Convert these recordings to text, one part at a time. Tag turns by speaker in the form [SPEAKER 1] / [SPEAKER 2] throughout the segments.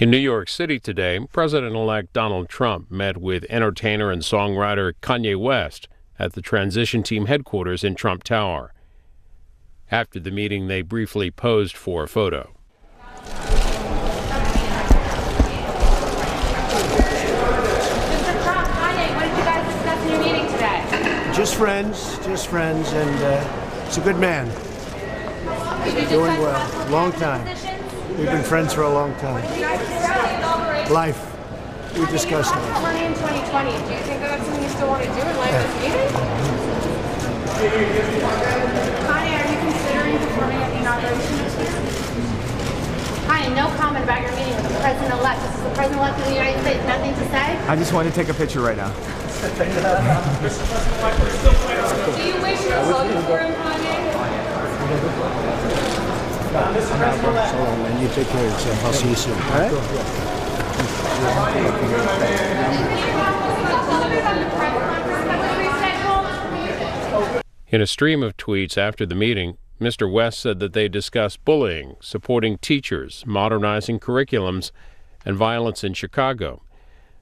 [SPEAKER 1] In New York City today, President-elect Donald Trump met with entertainer and songwriter Kanye West at the transition team headquarters in Trump Tower. After the meeting, they briefly posed for a photo.
[SPEAKER 2] Mr. Trump, Kanye, what did you guys discuss in your meeting today?
[SPEAKER 3] Just friends, and he's a good man. Doing well. Long time. We've been friends for a long time. Life. We discussed life.
[SPEAKER 2] Money in 2020. Do you think that's something you still want to do in life this meeting? Kanye, are you considering performing at the inauguration this year? Kanye, no comment about your meeting with the president-elect. This is the president-elect of the United States. Nothing to say?
[SPEAKER 4] I just wanted to take a picture right now.
[SPEAKER 2] Do you wish you were voting for him, Kanye?
[SPEAKER 3] And you take care of yourself. I'll see you soon. All right?
[SPEAKER 1] In a stream of tweets after the meeting, Mr. West said that they discussed bullying, supporting teachers, modernizing curriculums, and violence in Chicago,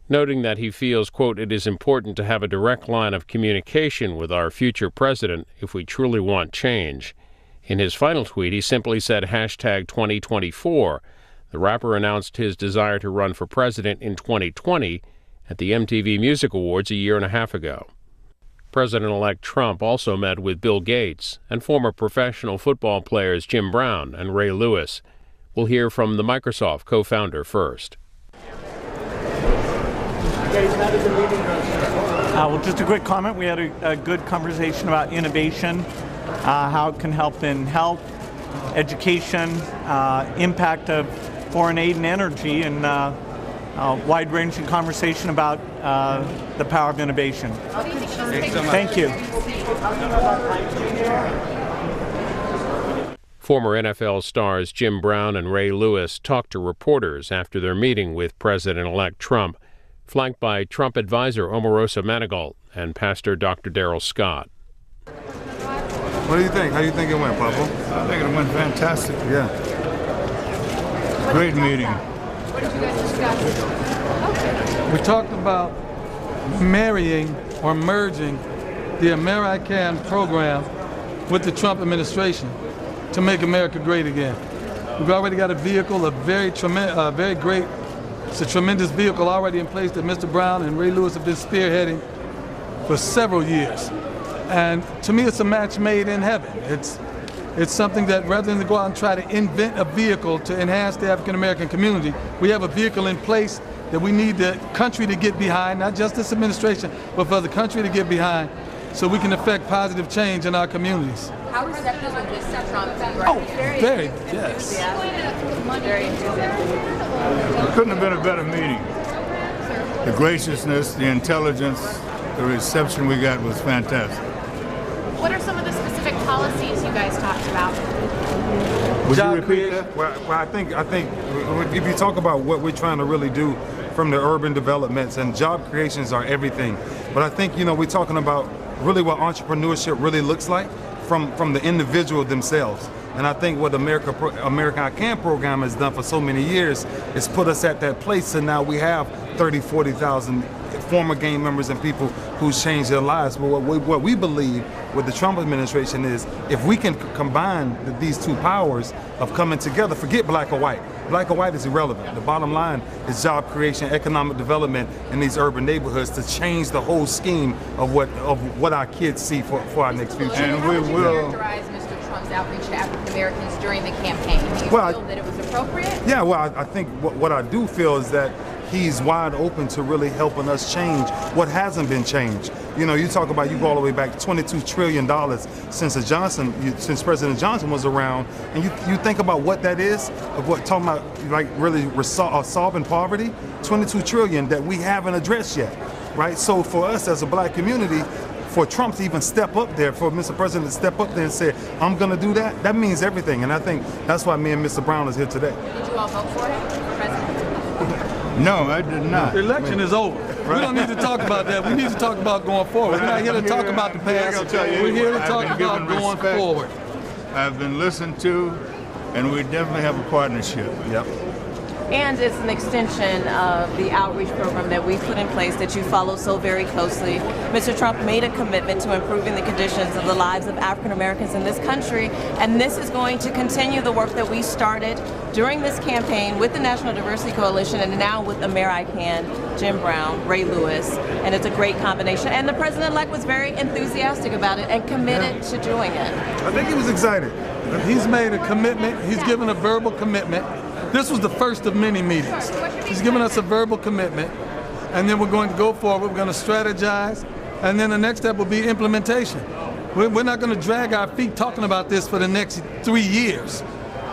[SPEAKER 1] noting that he feels, quote, "it is important to have a direct line of communication with our future president if we truly want change." In his final tweet, he simply said hashtag 2024. The rapper announced his desire to run for president in 2020 at the MTV Music Awards a year and a half ago. President-elect Trump also met with Bill Gates and former professional football players Jim Brown and Ray Lewis. We'll hear from the Microsoft co-founder first.
[SPEAKER 5] Well, just a quick comment. We had a good conversation about innovation, how it can help in health, education, impact of foreign aid and energy, and wide-ranging conversation about the power of innovation. Thank you.
[SPEAKER 1] Former NFL stars Jim Brown and Ray Lewis talked to reporters after their meeting with President-elect Trump, flanked by Trump advisor Omarosa Manigault and Pastor Dr. Darrell Scott.
[SPEAKER 6] What do you think? How do you think it went, Papa?
[SPEAKER 7] I think it went fantastic.
[SPEAKER 6] Yeah.
[SPEAKER 7] Great meeting.
[SPEAKER 2] What did you guys discuss?
[SPEAKER 8] We talked about marrying or merging the AmeriCAN program with the Trump administration to make America great again. We've already got a vehicle, a very great, it's a tremendous vehicle already in place that Mr. Brown and Ray Lewis have been spearheading for several years. And to me, it's a match made in heaven. It's something that rather than go out and try to invent a vehicle to enhance the African American community, we have a vehicle in place that we need the country to get behind, not just this administration, but for the country to get behind so we can affect positive change in our communities.
[SPEAKER 2] How receptive was this Trump?
[SPEAKER 8] Oh, very, yes.
[SPEAKER 2] Very enthusiastic.
[SPEAKER 7] It couldn't have been a better meeting. The graciousness, the intelligence, the reception we got was fantastic.
[SPEAKER 2] What are some of the specific policies you guys talked about?
[SPEAKER 6] Would you repeat that? Well, I think if you talk about what we're trying to really do from the urban developments, and job creations are everything. But I think, we're talking about really what entrepreneurship really looks like from the individual themselves. And I think what AmeriCAN program has done for so many years is put us at that place, and now we have 30, 40,000 former gang members and people who's changed their lives. But what we believe with the Trump administration is if we can combine these two powers of coming together, forget black or white. Black or white is irrelevant. The bottom line is job creation, economic development in these urban neighborhoods to change the whole scheme of what our kids see for our next future.
[SPEAKER 7] And we will
[SPEAKER 2] characterize Mr. Trump's outreach to African Americans during the campaign. Do you feel that it was appropriate?
[SPEAKER 6] Yeah, well, I think what I do feel is that he's wide open to really helping us change what hasn't been changed. You talk about, you go all the way back to $22 trillion since President Johnson was around, and you think about what that is, of what talking about, like really solving poverty, $22 trillion that we haven't addressed yet, right? So for us as a black community, for Trump to even step up there, for Mr. President to step up there and say, I'm gonna do that, that means everything. And I think that's why me and Mr. Brown is here today.
[SPEAKER 2] Did you all vote for him for president?
[SPEAKER 7] No, I did not.
[SPEAKER 8] The election is over. Right. We don't need to talk about that. We need to talk about going forward. We're not here to talk about the past. We're here to talk about going forward.
[SPEAKER 7] I've been listened to, and we definitely have a partnership.
[SPEAKER 6] Yep.
[SPEAKER 4] And it's an extension of the outreach program that we put in place that you follow so very closely. Mr. Trump made a commitment to improving the conditions of the lives of African Americans in this country, and this is going to continue the work that we started during this campaign with the National Diversity Coalition and now with the Mayor I Can, Jim Brown, Ray Lewis, and it's a great combination. And the President-elect was very enthusiastic about it and committed to doing it.
[SPEAKER 6] I think he was excited.
[SPEAKER 8] He's made a commitment. He's given a verbal commitment. This was the first of many meetings. He's given us a verbal commitment, and then we're going to go forward. We're going to strategize, and then the next step will be implementation. We're not going to drag our feet talking about this for the next 3 years.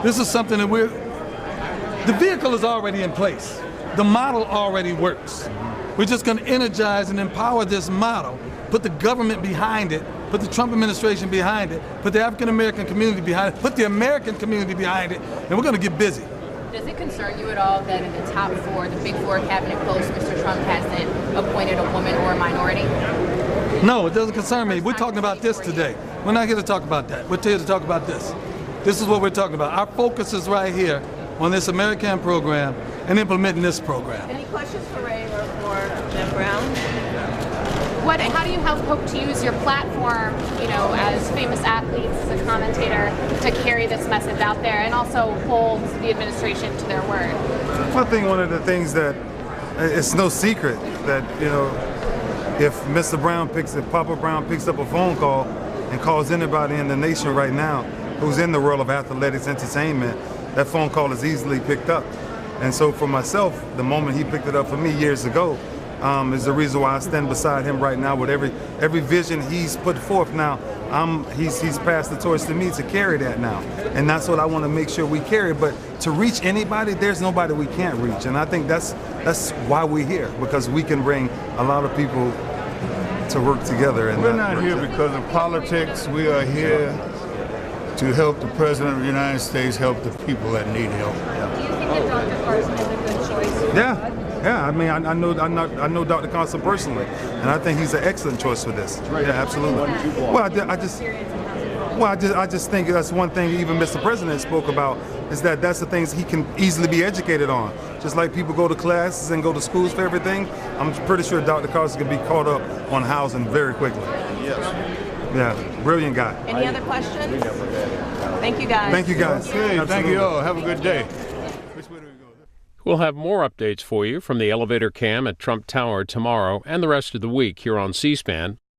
[SPEAKER 8] This is something that the vehicle is already in place. The model already works. We're just going to energize and empower this model, put the government behind it, put the Trump administration behind it, put the African American community behind it, put the American community behind it, and we're going to get busy.
[SPEAKER 9] Does it concern you at all that in the top four, the big four cabinet posts, Mr. Trump hasn't appointed a woman or a minority?
[SPEAKER 8] No, it doesn't concern me. We're talking about this today. We're not here to talk about that. We're here to talk about this. This is what we're talking about. Our focus is right here on this American program and implementing this program.
[SPEAKER 4] Any questions for Ray or for Jim Brown?
[SPEAKER 2] How do you hope to use your platform, as famous athletes, as a commentator, to carry this message out there and also hold the administration to their word?
[SPEAKER 6] I think one of the things that it's no secret that, if Mr. Brown if Papa Brown picks up a phone call and calls anybody in the nation right now who's in the world of athletics entertainment, that phone call is easily picked up. And so for myself, the moment he picked it up for me years ago, is the reason why I stand beside him right now with every vision he's put forth. Now, he's passed the torch to me to carry that now, and that's what I want to make sure we carry. But to reach anybody, there's nobody we can't reach, and I think that's why we're here, because we can bring a lot of people to work together. And
[SPEAKER 7] we're not here because of politics. We are here to help the President of the United States help the people that need help.
[SPEAKER 2] Do you think that Dr. Carson is a good choice?
[SPEAKER 6] Yeah. I mean, I know Dr. Carson personally, and I think he's an excellent choice for this. Yeah, absolutely. Well, I just think that's one thing even Mr. President spoke about, is that's the things he can easily be educated on. Just like people go to classes and go to schools for everything, I'm pretty sure Dr. Carson can be caught up on housing very quickly. Yes. Yeah, brilliant guy.
[SPEAKER 4] Any other questions? Thank you, guys.
[SPEAKER 6] Thank you, guys.
[SPEAKER 7] Okay, thank you all. Have a good day.
[SPEAKER 1] We'll have more updates for you from the elevator cam at Trump Tower tomorrow and the rest of the week here on C-SPAN.